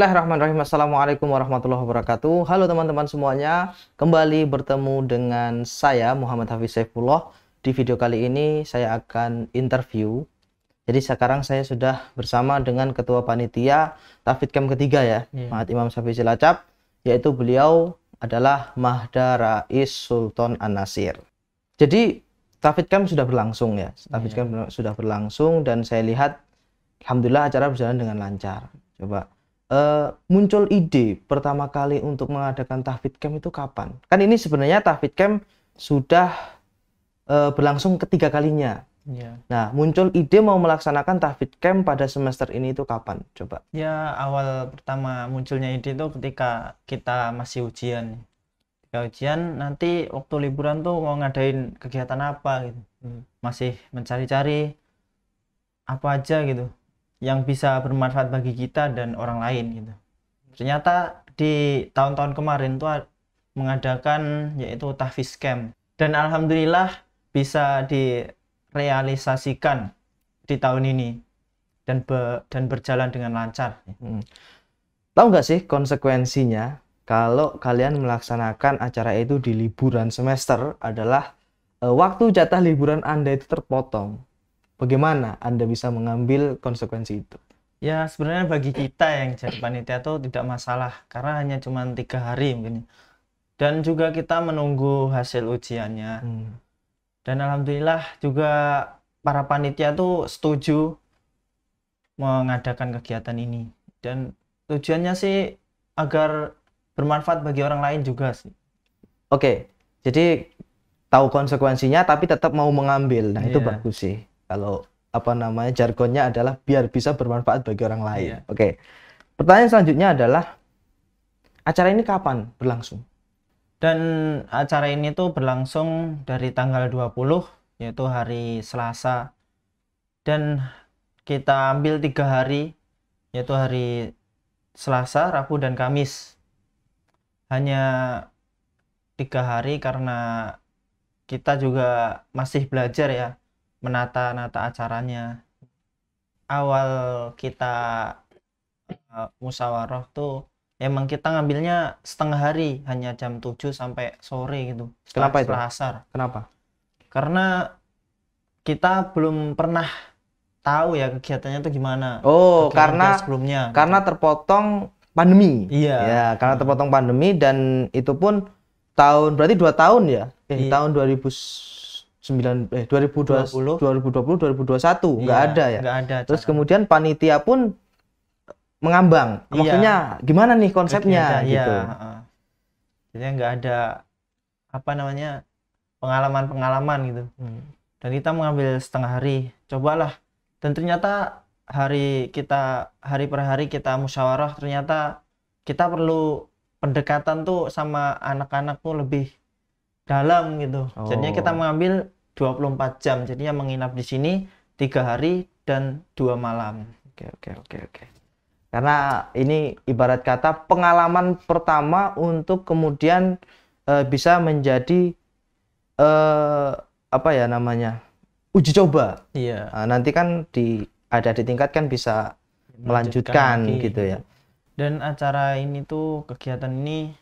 Bismillahirrahmanirrahim. Assalamualaikum warahmatullahi wabarakatuh. Halo teman-teman semuanya, kembali bertemu dengan saya Muhammad Hafiz Saifullah. Di video kali ini saya akan interview. Jadi sekarang saya sudah bersama dengan Ketua Panitia Tahfidz Camp ketiga ya, Mahat Imam Syafi'i Cilacap, yaitu beliau adalah Mahda Rais Sultan An-Nasir. Jadi Tahfidz Camp sudah berlangsung ya, Tahfidz Camp sudah berlangsung dan saya lihat alhamdulillah acara berjalan dengan lancar. Coba muncul ide pertama kali untuk mengadakan Tahfidz Camp itu kapan? Kan ini sebenarnya Tahfidz Camp sudah berlangsung ketiga kalinya. Ya. Nah, muncul ide mau melaksanakan Tahfidz Camp pada semester ini itu kapan? Coba. Ya, awal pertama munculnya ide itu ketika kita masih ujian. Ketika ujian, nanti waktu liburan tuh mau ngadain kegiatan apa gitu. Masih mencari-cari apa aja gitu yang bisa bermanfaat bagi kita dan orang lain gitu. Ternyata di tahun-tahun kemarin tuh mengadakan yaitu Tahfidz Camp dan alhamdulillah bisa direalisasikan di tahun ini dan berjalan dengan lancar. Tahu nggak sih konsekuensinya kalau kalian melaksanakan acara itu di liburan semester adalah waktu jatah liburan Anda itu terpotong. Bagaimana Anda bisa mengambil konsekuensi itu? Ya sebenarnya bagi kita yang jadi panitia itu tidak masalah karena hanya cuma 3 hari mungkin. Dan juga kita menunggu hasil ujiannya. Dan alhamdulillah juga para panitia tuh setuju mengadakan kegiatan ini. Dan tujuannya sih agar bermanfaat bagi orang lain juga sih. Oke, jadi tahu konsekuensinya tapi tetap mau mengambil. Nah, itu bagus sih. Kalau jargonnya adalah biar bisa bermanfaat bagi orang lain. Oke. Pertanyaan selanjutnya adalah acara ini kapan berlangsung? Dan acara ini tuh berlangsung dari tanggal 20 yaitu hari Selasa. Dan kita ambil 3 hari yaitu hari Selasa, Rabu dan Kamis. Hanya 3 hari karena kita juga masih belajar ya menata-nata acaranya. Awal kita musyawarah tuh emang kita ngambilnya setengah hari, hanya jam 7 sampai sore gitu. Kenapa itu? Asar. Kenapa? Karena kita belum pernah tahu ya kegiatannya tuh gimana. Oh, karena sebelumnya. Karena terpotong pandemi. Iya. Ya, karena terpotong pandemi dan itu pun berarti 2 tahun ya? Tahun 2020 2021 nggak ada ya. Nggak ada. Terus kemudian panitia pun mengambang. Maksudnya gimana nih konsepnya gitu. Jadi nggak ada pengalaman gitu. Dan kita mengambil setengah hari. Cobalah. Dan ternyata hari per hari kita musyawarah, ternyata kita perlu pendekatan tuh sama anak-anak tuh lebih dalam gitu. Jadinya kita mengambil 24 jam. Jadinya menginap di sini 3 hari dan 2 malam. Oke. Karena ini ibarat kata pengalaman pertama untuk kemudian bisa menjadi uji coba. Iya. Nanti kan ditingkatkan bisa melanjutkan gitu ya. Dan acara ini tuh kegiatan ini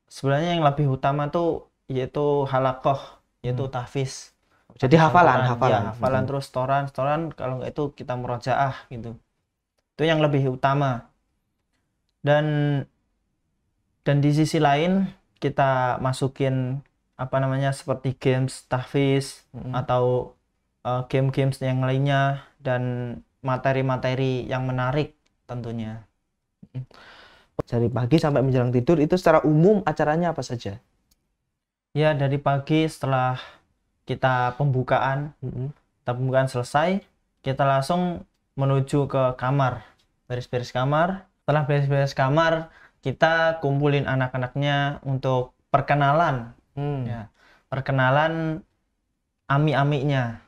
sebenarnya yang lebih utama tuh yaitu halaqah, yaitu tahfidz. Jadi hafalan. Ya, hafalan terus setoran, kalau nggak itu kita murojaah gitu. Itu yang lebih utama. Dan di sisi lain kita masukin seperti games tahfidz atau game-games yang lainnya dan materi-materi yang menarik tentunya. Dari pagi sampai menjelang tidur itu secara umum acaranya apa saja? Ya, dari pagi setelah kita pembukaan selesai, kita langsung menuju ke kamar, beres-beres kamar. Setelah beres-beres kamar, kita kumpulin anak-anaknya untuk perkenalan. Ya, perkenalan ami-amiknya.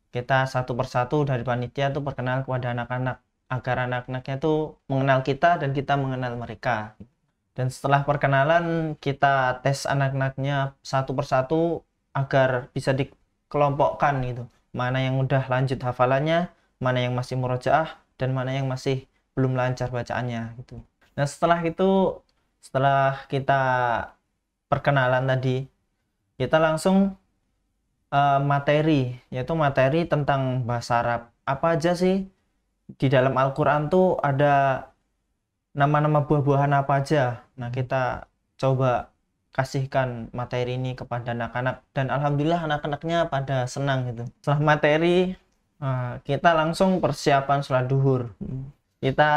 Kita satu persatu dari panitia tuh perkenalan kepada anak-anak agar anak-anaknya tuh mengenal kita dan kita mengenal mereka. Dan setelah perkenalan kita tes anak-anaknya satu persatu agar bisa dikelompokkan gitu. Mana yang udah lanjut hafalannya, mana yang masih murojaah, dan mana yang masih belum lancar bacaannya gitu. Nah setelah itu, setelah kita perkenalan tadi, kita langsung materi, yaitu materi tentang bahasa Arab. Apa aja sih di dalam Al-Quran tuh ada nama-nama buah-buahan apa aja. Nah kita coba kasihkan materi ini kepada anak-anak, dan alhamdulillah anak-anaknya pada senang gitu. Setelah materi, kita langsung persiapan sholat duhur. Kita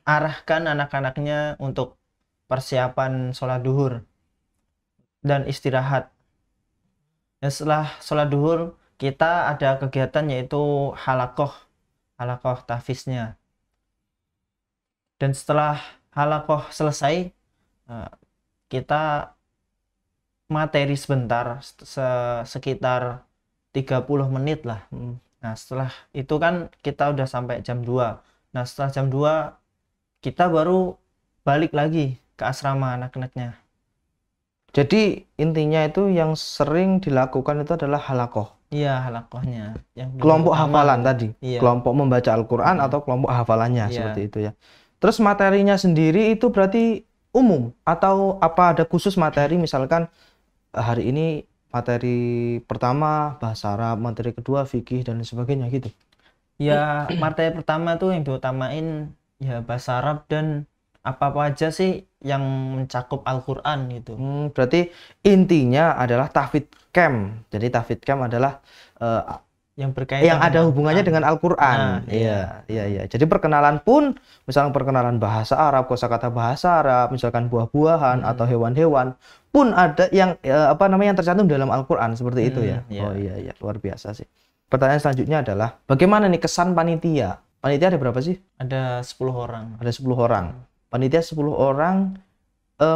arahkan anak-anaknya untuk persiapan sholat duhur dan istirahat. Dan setelah sholat duhur, kita ada kegiatan yaitu halakoh tahfiznya. Dan setelah halakoh selesai, kita materi sebentar, sekitar 30 menit lah. Nah setelah itu kan kita udah sampai jam 2. Nah setelah jam 2 kita baru balik lagi ke asrama anak-anaknya. Jadi intinya itu yang sering dilakukan itu adalah halakoh. Iya, halakohnya. Kelompok hafalan gitu. tadi. Iya. Kelompok membaca Al-Quran atau kelompok hafalannya, seperti itu ya. Terus materinya sendiri itu berarti umum atau apa ada khusus materi, misalkan hari ini materi pertama bahasa Arab, materi kedua fikih dan sebagainya gitu. Ya, materi pertama tuh yang diutamain ya bahasa Arab dan apa-apa aja sih yang mencakup Al-Quran gitu. Berarti intinya adalah tahfidz camp. Jadi tahfidz camp adalah yang berkaitan yang ada hubungannya dengan Al-Quran. Iya. Jadi perkenalan pun, misalnya perkenalan bahasa Arab, kosakata bahasa Arab, misalkan buah-buahan atau hewan-hewan, pun ada yang yang tercantum dalam Al-Quran seperti itu ya. Oh iya, luar biasa sih. Pertanyaan selanjutnya adalah, bagaimana nih kesan panitia? Panitia ada berapa sih? Ada 10 orang. Ada 10 orang. Panitia 10 orang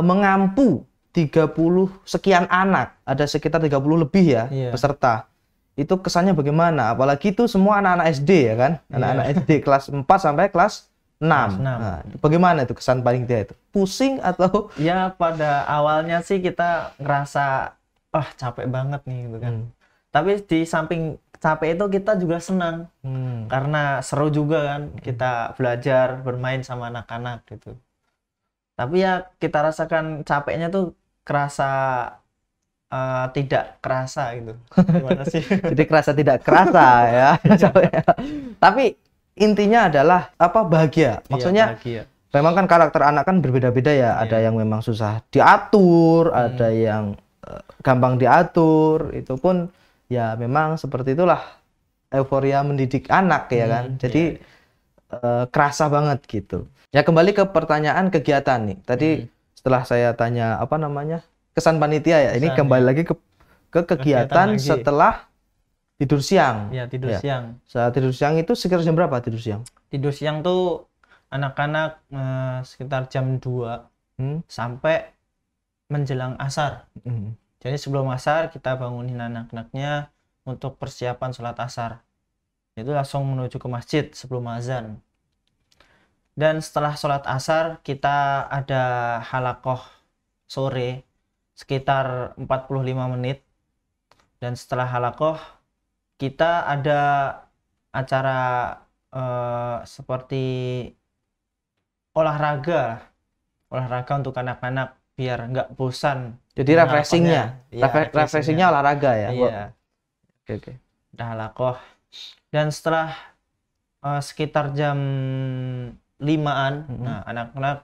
mengampu 30 sekian anak. Ada sekitar 30 lebih ya peserta. Itu kesannya bagaimana? Apalagi itu semua anak-anak SD ya kan? Anak-anak SD kelas 4 sampai kelas 6. Nah, bagaimana itu kesan panitia itu? Pusing atau? Ya pada awalnya sih kita ngerasa capek banget nih gitu kan. Tapi di samping capek itu kita juga senang. Karena seru juga kan kita belajar bermain sama anak-anak gitu. Tapi ya kita rasakan capeknya tuh tidak kerasa gitu. Gimana sih? Jadi kerasa tidak kerasa ya. Tapi intinya adalah bahagia. Maksudnya bahagia. Memang kan karakter anak kan berbeda-beda ya. Ada yang memang susah diatur, ada yang gampang diatur. Itu pun ya memang seperti itulah euforia mendidik anak ya kan. Jadi kerasa banget gitu. Ya kembali ke pertanyaan kegiatan nih. Tadi setelah saya tanya kesan panitia ya. Ini kembali lagi ke kegiatan setelah tidur siang. Ya, tidur siang. Saat tidur siang itu sekitar jam berapa tidur siang? Tidur siang tuh anak-anak sekitar jam 2 sampai menjelang asar. Jadi sebelum asar kita bangunin anak-anaknya untuk persiapan sholat asar. Itu langsung menuju ke masjid sebelum azan. Dan setelah sholat asar kita ada halakoh sore sekitar 45 menit. Dan setelah halakoh kita ada acara seperti olahraga untuk anak-anak biar nggak bosan. Jadi refreshingnya olahraga ya. Iya. Oke. Udah halakoh. Dan setelah sekitar jam 5-an, nah anak-anak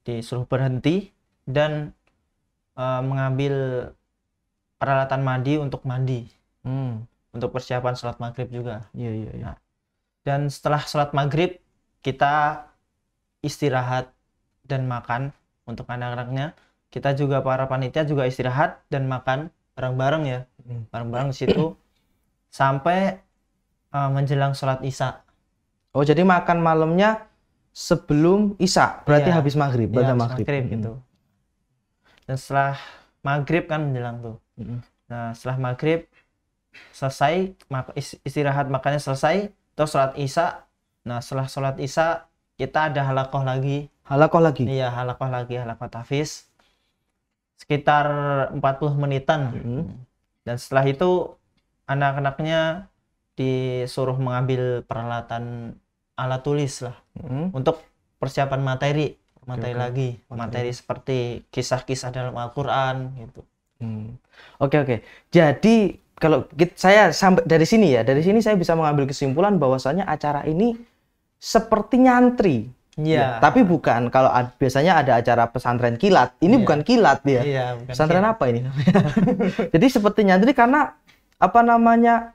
disuruh berhenti dan mengambil peralatan mandi untuk mandi. Untuk persiapan sholat maghrib juga. Iya. Nah, dan setelah sholat maghrib kita istirahat dan makan untuk anak-anaknya. Kita juga para panitia juga istirahat dan makan bareng-bareng ya. Bareng-bareng di situ sampai menjelang sholat isya. Oh jadi makan malamnya sebelum isya, berarti habis maghrib, maghrib gitu. Dan setelah maghrib kan menjelang tuh. Nah setelah maghrib selesai, istirahat makannya selesai, terus sholat isya. Nah setelah sholat isya kita ada halakoh lagi. Iya, halakoh tahfiz sekitar 40 menitan. Dan setelah itu anak-anaknya disuruh mengambil peralatan alat tulis lah untuk persiapan materi lagi, materi seperti kisah-kisah dalam Al-Qur'an gitu. Oke. Jadi kalau saya sampai dari sini saya bisa mengambil kesimpulan bahwasanya acara ini seperti nyantri. Iya. Tapi bukan, kalau biasanya ada acara pesantren kilat, ini bukan kilat ya. Iya, bukan pesantren kilat. apa ini? Jadi seperti nyantri karena apa namanya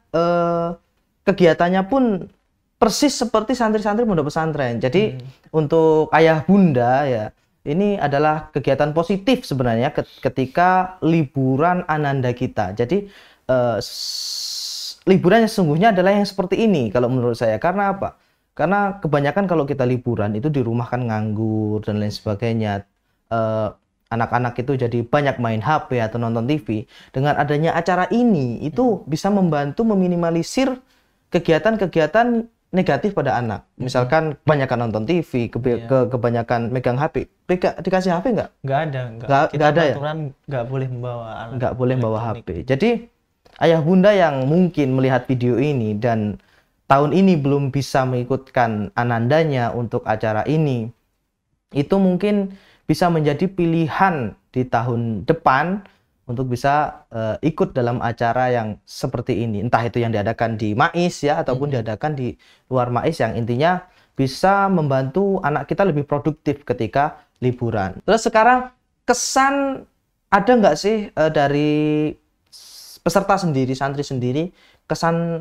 kegiatannya pun persis seperti santri-santri pondok pesantren. Jadi untuk ayah bunda ya, ini adalah kegiatan positif sebenarnya ketika liburan ananda kita. Jadi liburan yang sesungguhnya adalah yang seperti ini kalau menurut saya. Karena apa? Karena kebanyakan kalau kita liburan itu di rumah kan nganggur dan lain sebagainya. Anak-anak itu jadi banyak main HP atau nonton TV. Dengan adanya acara ini itu bisa membantu meminimalisir kegiatan-kegiatan negatif pada anak. Misalkan kebanyakan nonton TV, kebanyakan megang HP. Dikasih HP nggak? Nggak ada. Nggak ada ya? Nggak boleh membawa alat. Nggak boleh membawa HP. Jadi ayah bunda yang mungkin melihat video ini dan tahun ini belum bisa mengikutkan anandanya untuk acara ini, itu mungkin bisa menjadi pilihan di tahun depan untuk bisa ikut dalam acara yang seperti ini. Entah itu yang diadakan di MAIS ya, ataupun diadakan di luar MAIS, yang intinya bisa membantu anak kita lebih produktif ketika liburan. Terus sekarang kesan ada nggak sih dari peserta sendiri, santri sendiri,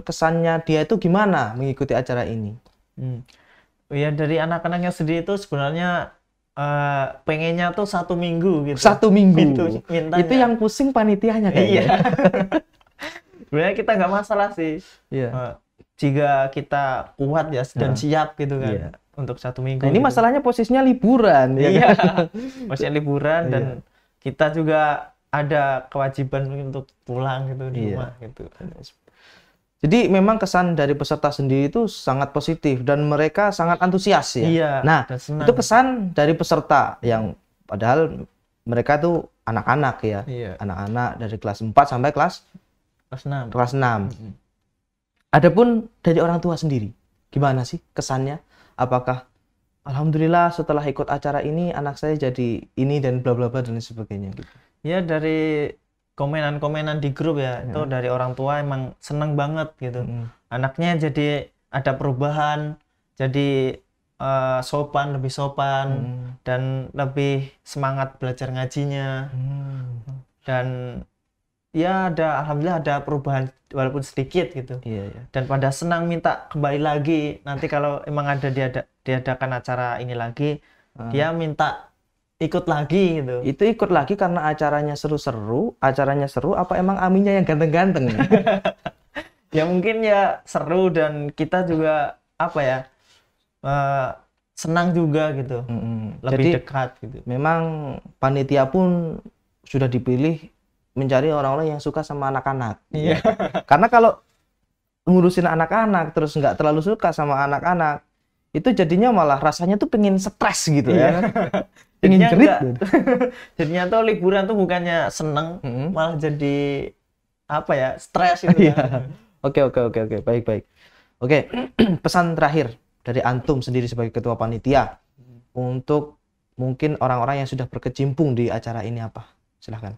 kesannya dia itu gimana mengikuti acara ini? Ya dari anak-anaknya sendiri itu sebenarnya pengennya tuh 1 minggu gitu. 1 minggu. Itu yang pusing panitianya kayaknya. Iya. Sebenarnya kita nggak masalah sih. Iya. Jika kita kuat ya dan siap gitu kan. Iya. Untuk 1 minggu. Nah, ini gitu. Masalahnya posisinya liburan. Iya. Kan? Masih liburan dan kita juga ada kewajiban untuk pulang gitu di rumah gitu. Jadi memang kesan dari peserta sendiri itu sangat positif dan mereka sangat antusias ya. Iya, nah, itu kesan dari peserta yang padahal mereka tuh anak-anak ya. Anak-anak dari kelas 4 sampai kelas 6. Adapun dari orang tua sendiri, gimana sih kesannya? Apakah alhamdulillah setelah ikut acara ini anak saya jadi ini dan bla bla bla dan sebagainya gitu. Ya dari komenan-komenan di grup ya, itu dari orang tua emang seneng banget gitu. Anaknya jadi ada perubahan, jadi lebih sopan dan lebih semangat belajar ngajinya. Dan ya alhamdulillah ada perubahan walaupun sedikit gitu. Dan pada senang minta kembali lagi. Nanti kalau emang ada diadakan acara ini lagi, dia minta ikut lagi gitu. Itu ikut lagi karena acaranya seru, apa emang aminnya yang ganteng-ganteng? Ya mungkin ya seru dan kita juga apa ya senang juga gitu. Lebih jadi, dekat gitu. Memang panitia pun sudah dipilih mencari orang-orang yang suka sama anak-anak. Iya. Karena kalau ngurusin anak-anak terus nggak terlalu suka sama anak-anak, itu jadinya malah rasanya tuh pengen stres gitu ya. Pengen jerit. Jadinya tuh liburan tuh bukannya seneng, malah jadi apa ya, stres gitu kan. Oke, baik. Oke, pesan terakhir dari antum sendiri sebagai ketua panitia untuk mungkin orang-orang yang sudah berkecimpung di acara ini apa? Silahkan.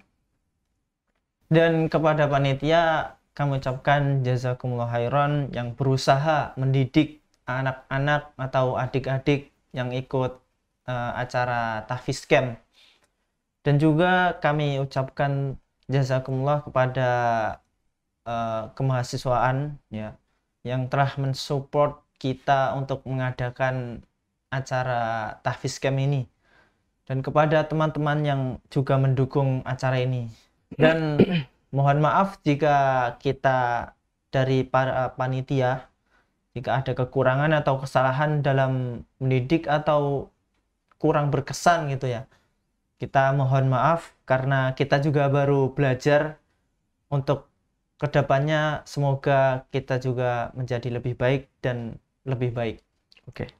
Dan kepada panitia kami ucapkan jazakumullah khairan yang berusaha mendidik anak-anak atau adik-adik yang ikut acara tahfiz camp. Dan juga kami ucapkan jazakumullah kepada kemahasiswaan ya yang telah mensupport kita untuk mengadakan acara tahfiz camp ini, dan kepada teman-teman yang juga mendukung acara ini. Dan mohon maaf jika kita dari para panitia jika ada kekurangan atau kesalahan dalam mendidik atau kurang berkesan gitu ya. Kita mohon maaf karena kita juga baru belajar. Untuk kedepannya semoga kita juga menjadi lebih baik dan lebih baik. Oke.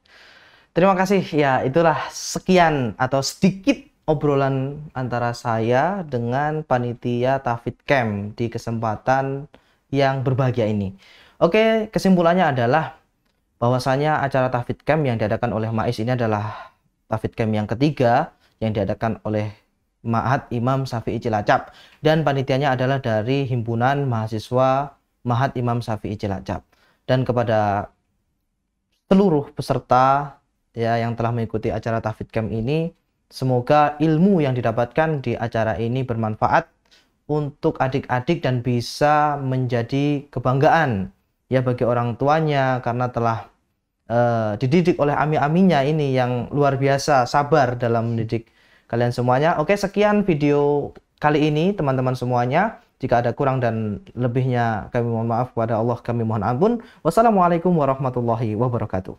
Terima kasih ya, itulah sekian atau sedikit obrolan antara saya dengan panitia tahfiz camp di kesempatan yang berbahagia ini. Oke, kesimpulannya adalah bahwasanya acara tahfidz camp yang diadakan oleh MAIS ini adalah tahfidz camp yang ketiga yang diadakan oleh Ma'had Imam Syafi'i Cilacap, dan panitianya adalah dari himpunan mahasiswa Ma'had Imam Syafi'i Cilacap. Dan kepada seluruh peserta ya yang telah mengikuti acara tahfidz camp ini, semoga ilmu yang didapatkan di acara ini bermanfaat untuk adik-adik dan bisa menjadi kebanggaan ya bagi orang tuanya, karena telah dididik oleh ami-aminya ini yang luar biasa sabar dalam mendidik kalian semuanya. Oke, sekian video kali ini teman-teman semuanya. Jika ada kurang dan lebihnya kami mohon maaf, kepada Allah kami mohon ampun. Wassalamualaikum warahmatullahi wabarakatuh.